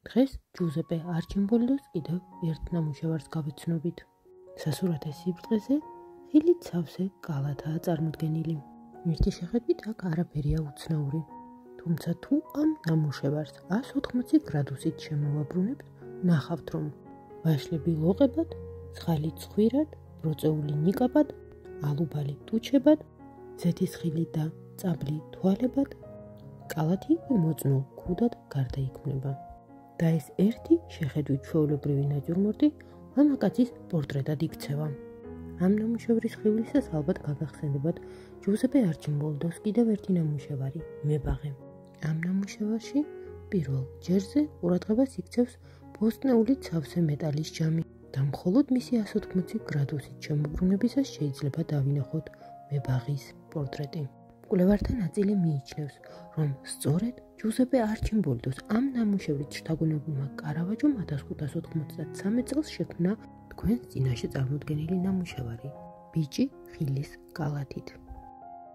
დღეს ჯუზეპე არჩიმბოლდოს კიდევ ერთ ნამუშევარს გავეცნობით. სასურათე სიბრტყეზე ხილით სავსე კალათაა წარმოდგენილი. ერთი შეხედვით აქ არაფერია უცნაური. თუმცა თუ ამ ნამუშევარს 180 გრადუსით შემოვაბრუნებთ, ნახავთ რომ ვაშლები ლოყებად, ცხალი ცხვირად, ბროწეული ნიკაპად, ალუბალი ტუჩებად, ზეთისხილი და წაბლი თვალებად, კალათი მოწნულ ქუდად გარდაიქმნება. და ეს ერთი შეხედვით ჩვეულებრივი ნაჭურმორდი მამაკაცის პორტრეტად იქცევა. ამ ნამუშევრის ხივლისას ალბათ გაგახსენებათ ჯუზეპე არჩიმბოლდოს კიდევ ერთი ნამუშევარი „მებაღე“. ამ ნამუშევარში პირველ ჯერზე ყურადღებას იქცევს ბოსტნეულით სავსე მეტალის ჯამი და მხოლოდ მისი 180 გრადუსით შემოbrunებისას შეიძლება დავინახოთ მებაღის პორტრეტი. მკვლევართა ნაწილი მიიჩნევს, რომ სწორედ ჯუზეპე არჩიმბოლდოს ამ ნამუშევრით შთაგონებულმა კარავაჯომ 1593 წელს შექმნა თქვენს წინაშე წარმოდგენილი ნამუშევარი „ბიჭი ხილის კალათით“.